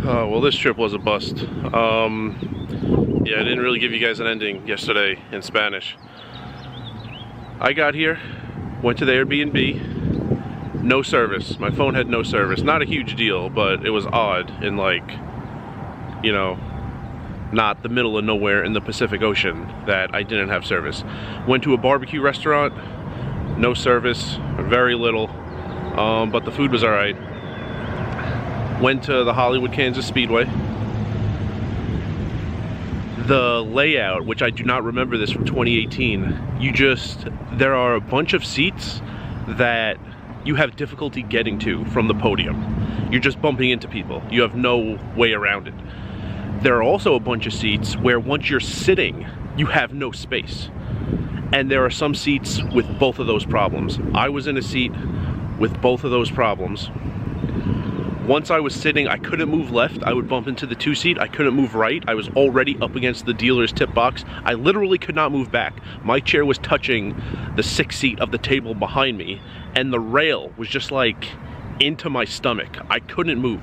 Well, this trip was a bust. Yeah, I didn't really give you guys an ending yesterday in Spanish. I got here, went to the Airbnb, no service. My phone had no service. Not a huge deal, but it was odd in, like, you know, not the middle of nowhere in the Pacific Ocean that I didn't have service. Went to a barbecue restaurant, no service, very little, but the food was alright. Went to the Hollywood, Kansas Speedway. The layout, which I do not remember this from 2018, there are a bunch of seats that you have difficulty getting to from the podium. You're just bumping into people. You have no way around it. There are also a bunch of seats where once you're sitting, you have no space. And there are some seats with both of those problems. I was in a seat with both of those problems. Once I was sitting, I couldn't move left. I would bump into the 2-seat. I couldn't move right. I was already up against the dealer's tip box. I literally could not move back. My chair was touching the 6th seat of the table behind me, and the rail was just like into my stomach. I couldn't move.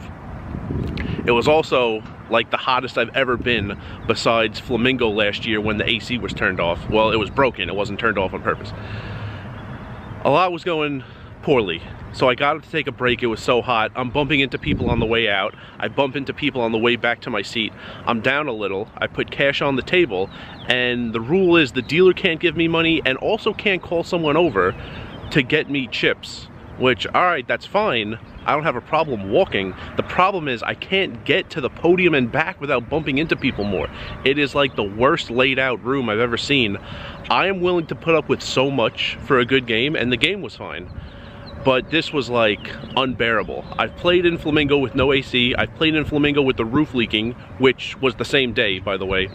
It was also like the hottest I've ever been besides Flamingo last year when the AC was turned off. Well, it was broken. It wasn't turned off on purpose. A lot was going poorly. So I got up to take a break. It was so hot. I'm bumping into people on the way out. I bump into people on the way back to my seat. I'm down a little. I put cash on the table, and the rule is the dealer can't give me money and also can't call someone over to get me chips, which, all right, that's fine. I don't have a problem walking. The problem is I can't get to the podium and back without bumping into people more. It is like the worst laid out room I've ever seen. I am willing to put up with so much for a good game, and the game was fine. But this was like unbearable. I've played in Flamingo with no AC. I've played in Flamingo with the roof leaking, which was the same day, by the way.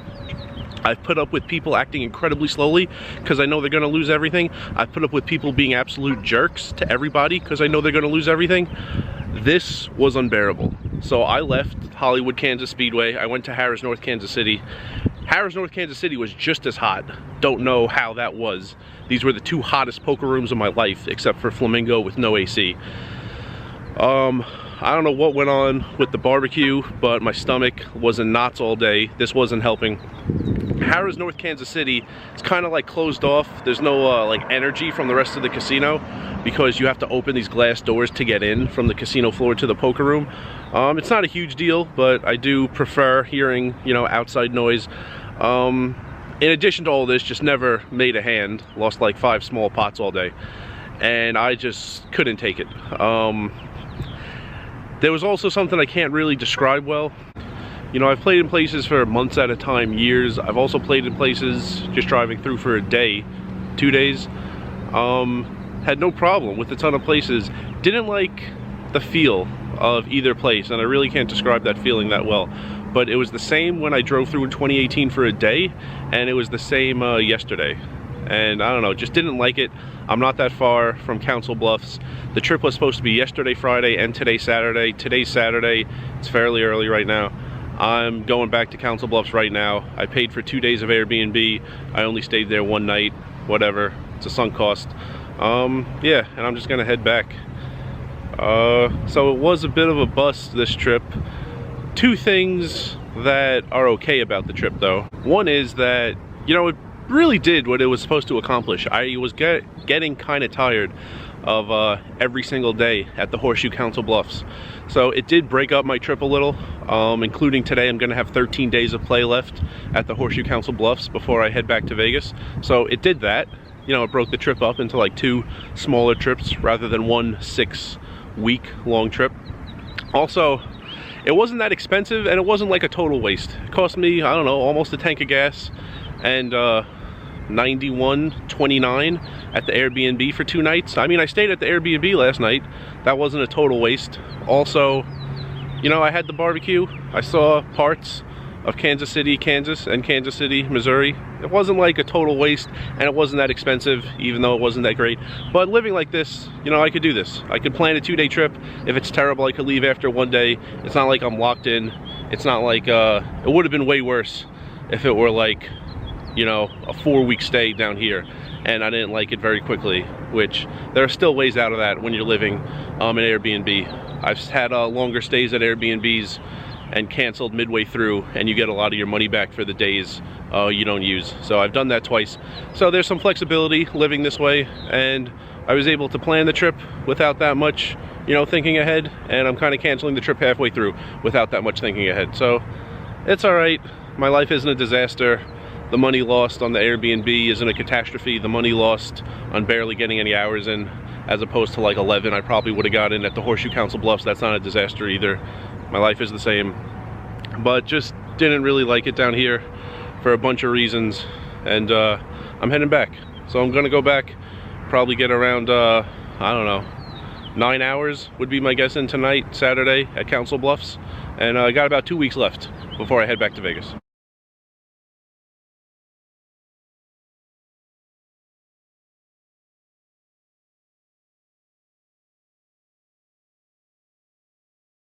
I've put up with people acting incredibly slowly because I know they're gonna lose everything. I've put up with people being absolute jerks to everybody because I know they're gonna lose everything. This was unbearable. So I left Hollywood, Kansas Speedway. I went to Harrah's, North Kansas City. Harrah's, North Kansas City was just as hot. Don't know how that was. These were the 2 hottest poker rooms of my life, except for Flamingo with no AC. I don't know what went on with the barbecue, but my stomach was in knots all day. This wasn't helping. Harrah's, North Kansas City, it's kind of like closed off. There's no like energy from the rest of the casino because you have to open these glass doors to get in from the casino floor to the poker room. It's not a huge deal, but I do prefer hearing, you know, outside noise. In addition to all this, just never made a hand. Lost like 5 small pots all day, and I just couldn't take it. There was also something I can't really describe well. You know, I've played in places for months at a time, years. I've also played in places just driving through for a day, 2 days. Had no problem with a ton of places. Didn't like the feel of either place, and I really can't describe that feeling that well. But it was the same when I drove through in 2018 for a day, and it was the same yesterday. And I don't know, just didn't like it. I'm not that far from Council Bluffs. The trip was supposed to be yesterday, Friday, and today, Saturday. Today's Saturday. It's fairly early right now. I'm going back to Council Bluffs right now. I paid for 2 days of Airbnb. I only stayed there 1 night. Whatever. It's a sunk cost. Yeah, and I'm just gonna head back. So it was a bit of a bust this trip. 2 things that are okay about the trip though. One is that, you know, it really did what it was supposed to accomplish. I was getting kind of tired of every single day at the Horseshoe Council Bluffs. So it did break up my trip a little, including today. I'm gonna have 13 days of play left at the Horseshoe Council Bluffs before I head back to Vegas. So it did that. You know, it broke the trip up into like 2 smaller trips rather than 1 6-week long trip. Also, it wasn't that expensive, and it wasn't like a total waste. It cost me, I don't know, almost a tank of gas, and $91.29 at the Airbnb for 2 nights. I mean, I stayed at the Airbnb last night. That wasn't a total waste. Also, you know, I had the barbecue. I saw parts of Kansas City, Kansas, and Kansas City, Missouri. It wasn't like a total waste, and it wasn't that expensive, even though it wasn't that great. But living like this, you know, I could do this. I could plan a 2-day trip. If it's terrible, I could leave after 1 day. It's not like I'm locked in. It's not like, it would have been way worse if it were like, you know, a 4-week stay down here, and I didn't like it very quickly, which there are still ways out of that when you're living in Airbnb. I've had longer stays at Airbnbs and canceled midway through, and you get a lot of your money back for the days you don't use. So I've done that twice. So there's some flexibility living this way, and I was able to plan the trip without that much, you know, thinking ahead, and I'm kind of canceling the trip halfway through without that much thinking ahead. So it's all right. My life isn't a disaster. The money lost on the Airbnb isn't a catastrophe. The money lost on barely getting any hours in, as opposed to like 11 I probably would have got in at the Horseshoe Council Bluffs. That's not a disaster either. My life is the same, but just didn't really like it down here for a bunch of reasons, and I'm heading back. So I'm gonna go back, probably get around I don't know, 9 hours would be my guess in tonight, Saturday at Council Bluffs, and I got about 2 weeks left before I head back to Vegas.